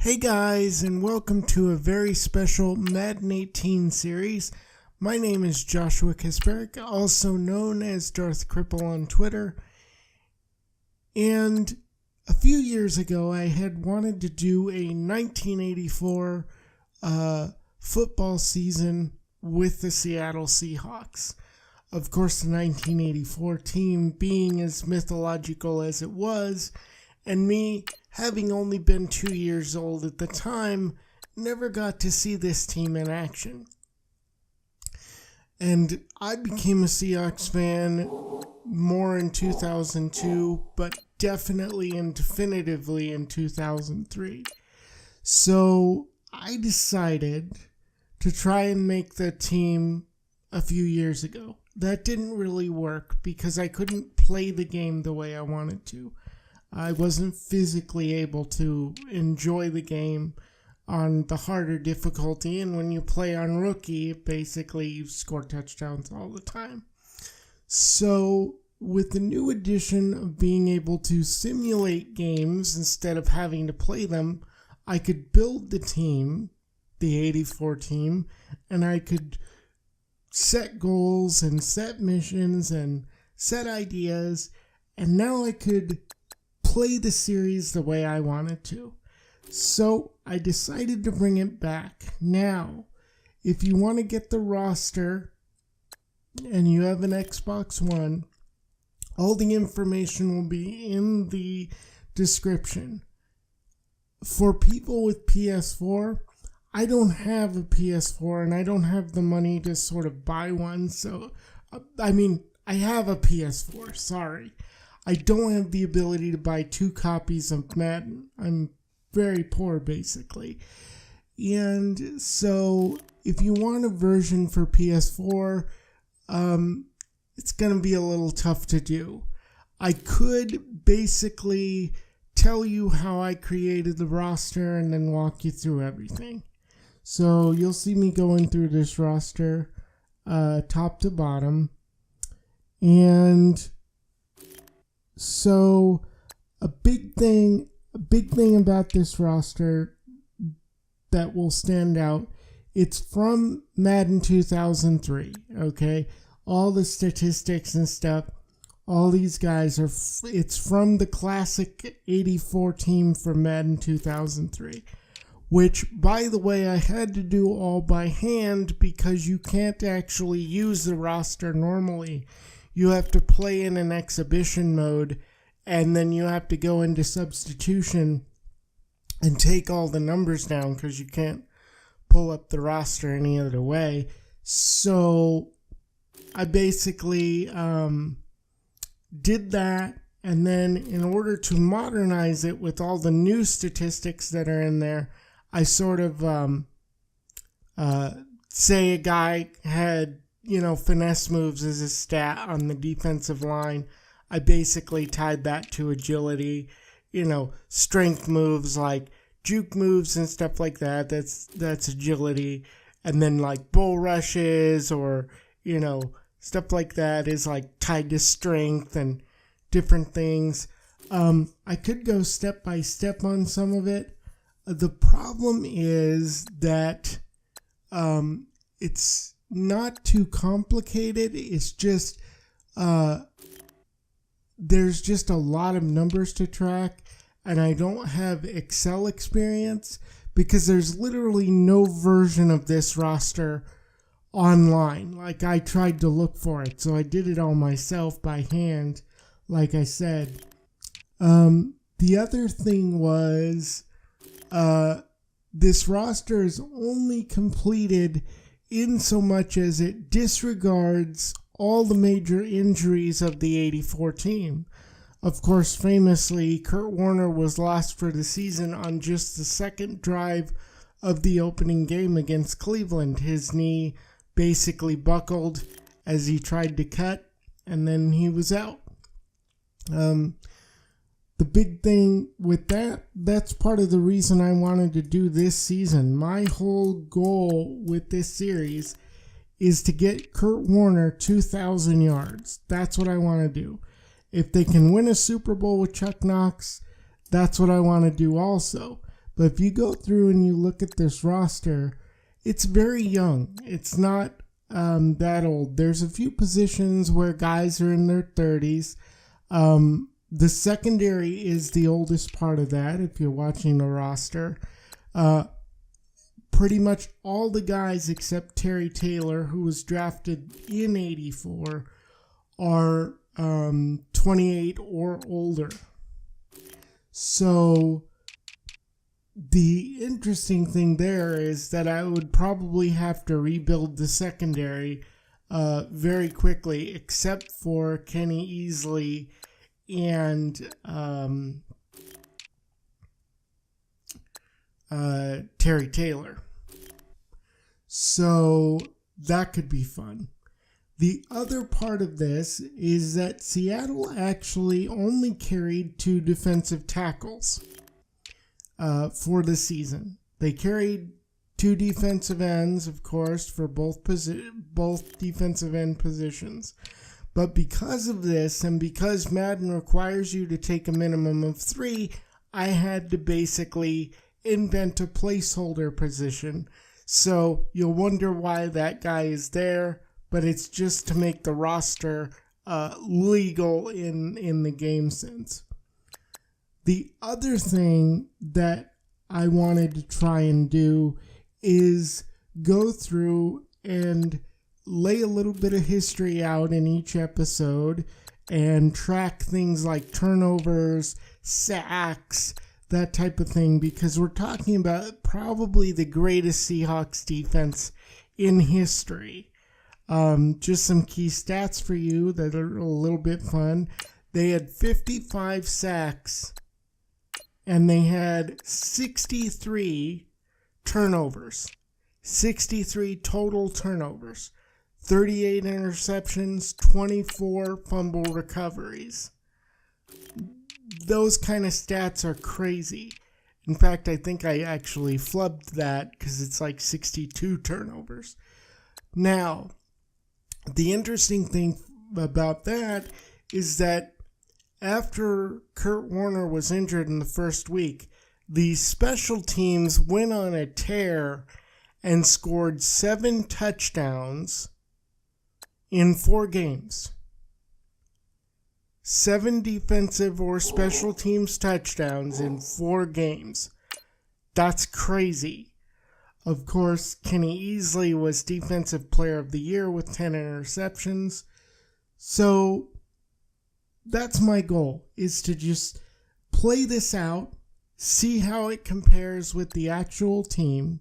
Hey guys, and welcome to a very special Madden 18 series. My name is Joshua Kasperick, also known as Darth Cripple on Twitter. And a few years ago, I had wanted to do a 1984 football season with the Seattle Seahawks. Of course, the 1984 team being as mythological as it was, and me having only been 2 years old at the time, never got to see this team in action. And I became a Seahawks fan more in 2002, but definitely and definitively in 2003. So I decided to try and make the team a few years ago. That didn't really work because I couldn't play the game the way I wanted to. I wasn't physically able to enjoy the game on the harder difficulty, and when you play on rookie, basically you score touchdowns all the time. So with the new addition of being able to simulate games instead of having to play them, I could build the team, the 84 team, and I could set goals and set missions and set ideas, and now I could play the series the way I wanted to. So I decided to bring it back. Now, if you want to get the roster and you have an Xbox One, all the information will be in the description. For people with PS4, I don't have a PS4 and I don't have the money to sort of buy one. So, I have a PS4, sorry. I don't have the ability to buy 2 copies of Madden. I'm very poor, basically. And so, if you want a version for PS4, it's going to be a little tough to do. I could basically tell you how I created the roster and then walk you through everything. So, you'll see me going through this roster top to bottom. And so a big thing about this roster that will stand out, it's from Madden 2003, okay? All the statistics and stuff, all these guys it's from the classic 84 team from Madden 2003, which, by the way, I had to do all by hand because you can't actually use the roster normally. You have to play in an exhibition mode, and then you have to go into substitution and take all the numbers down because you can't pull up the roster any other way. So I basically did that, and then in order to modernize it with all the new statistics that are in there, I sort of say a guy had finesse moves as a stat on the defensive line. I basically tied that to agility, strength moves like juke moves and stuff like that. That's agility. And then like bull rushes or, stuff like that is like tied to strength and different things. I could go step by step on some of it. The problem is that it's not too complicated. It's just there's just a lot of numbers to track, and I don't have Excel experience because there's literally no version of this roster online. Like, I tried to look for it, so I did it all myself by hand, like I said. The other thing was this roster is only completed in so much as it disregards all the major injuries of the 84 team. Of course, famously, Curt Warner was lost for the season on just the second drive of the opening game against Cleveland. His knee basically buckled as he tried to cut, and then he was out. The big thing with that's part of the reason I wanted to do this season. My whole goal with this series is to get Curt Warner 2,000 yards. That's what I want to do. If they can win a Super Bowl with Chuck Knox, that's what I want to do also. But if you go through and you look at this roster, it's very young. It's not that old. There's a few positions where guys are in their 30s. The secondary is the oldest part of that if you're watching the roster. Pretty much all the guys except Terry Taylor, who was drafted in 84, are 28 or older. So the interesting thing there is that I would probably have to rebuild the secondary very quickly, except for Kenny Easley and Terry Taylor. So that could be fun. The other part of this is that Seattle actually only carried 2 defensive tackles for the season. They carried 2 defensive ends, of course, for both defensive end positions. But because of this, and because Madden requires you to take a minimum of 3, I had to basically invent a placeholder position. So you'll wonder why that guy is there, but it's just to make the roster legal in the game sense. The other thing that I wanted to try and do is go through and lay a little bit of history out in each episode and track things like turnovers, sacks, that type of thing, because we're talking about probably the greatest Seahawks defense in history. Just some key stats for you that are a little bit fun. They had 55 sacks and they had 63 turnovers. 63 total turnovers. 38 interceptions, 24 fumble recoveries. Those kind of stats are crazy. In fact, I think I actually flubbed that because it's like 62 turnovers. Now, the interesting thing about that is that after Curt Warner was injured in the first week, the special teams went on a tear and scored 7 touchdowns in 4 games. 7 defensive or special teams touchdowns in 4 games. That's crazy. Of course, Kenny Easley was Defensive Player of the Year with 10 interceptions. So that's my goal, is to just play this out, see how it compares with the actual team,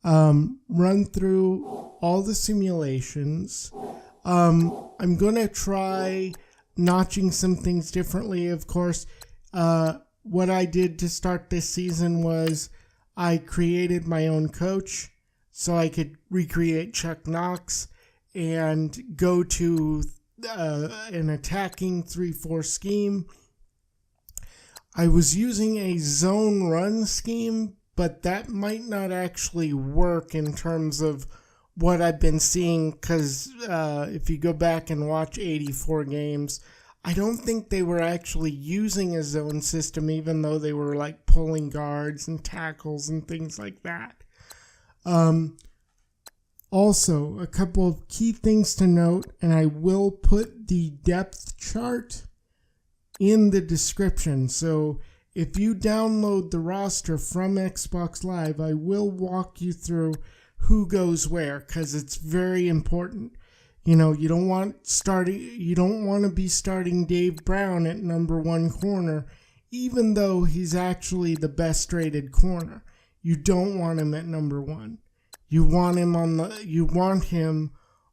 run through all the simulations. I'm going to try notching some things differently. Of course, what I did to start this season was I created my own coach so I could recreate Chuck Knox and go to an attacking 3-4 scheme. I was using a zone run scheme, but that might not actually work in terms of what I've been seeing, because if you go back and watch 84 games, I don't think they were actually using a zone system, even though they were like pulling guards and tackles and things like that. Also, a couple of key things to note, and I will put the depth chart in the description. So if you download the roster from Xbox Live, I will walk you through who goes where, because it's very important. You know, you don't want to be starting Dave Brown at number 1 corner, even though he's actually the best rated corner. You don't want him at number 1. You want him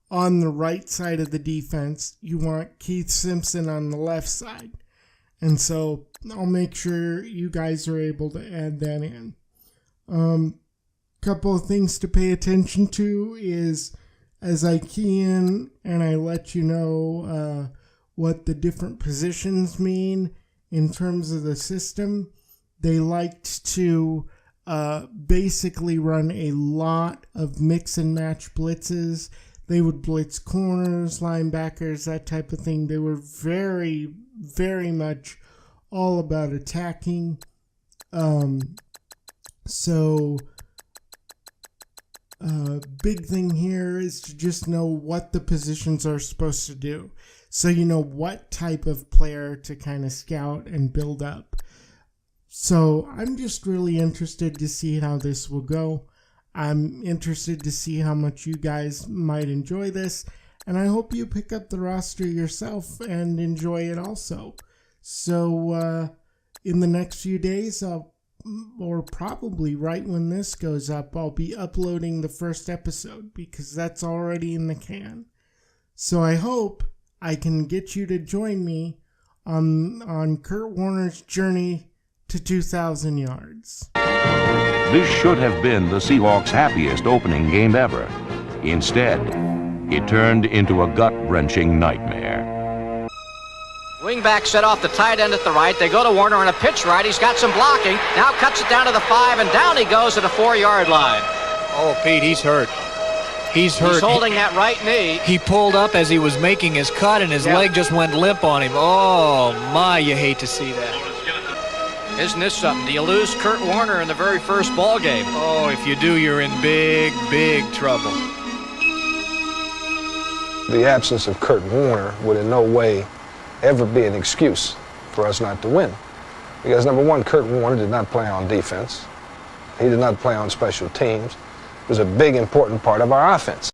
on the right side of the defense. You want Keith Simpson on the left side. And so I'll make sure you guys are able to add that in. Couple of things to pay attention to is, as I key in and I let you know what the different positions mean in terms of the system, they liked to basically run a lot of mix and match blitzes. They would blitz corners, linebackers, that type of thing. They were very, very much all about attacking. So, big thing here is to just know what the positions are supposed to do. So you know what type of player to kind of scout and build up. So I'm just really interested to see how this will go. I'm interested to see how much you guys might enjoy this. And I hope you pick up the roster yourself and enjoy it also. So in the next few days, or probably right when this goes up, I'll be uploading the first episode because that's already in the can. So I hope I can get you to join me on Curt Warner's journey to 2,000 yards. This should have been the Seahawks' happiest opening game ever. Instead, it turned into a gut-wrenching nightmare. Wingback set off the tight end at the right. They go to Warner on a pitch right. He's got some blocking. Now cuts it down to the 5, and down he goes at the 4-yard line. Oh, Pete, he's hurt. He's hurt. He's holding that right knee. He pulled up as he was making his cut, and his leg just went limp on him. Oh, my, you hate to see that. Isn't this something? Do you lose Curt Warner in the very first ball game? Oh, if you do, you're in big, big trouble. The absence of Curt Warner would in no way ever be an excuse for us not to win. Because number one, Curt Warner did not play on defense. He did not play on special teams. It was a big, important part of our offense.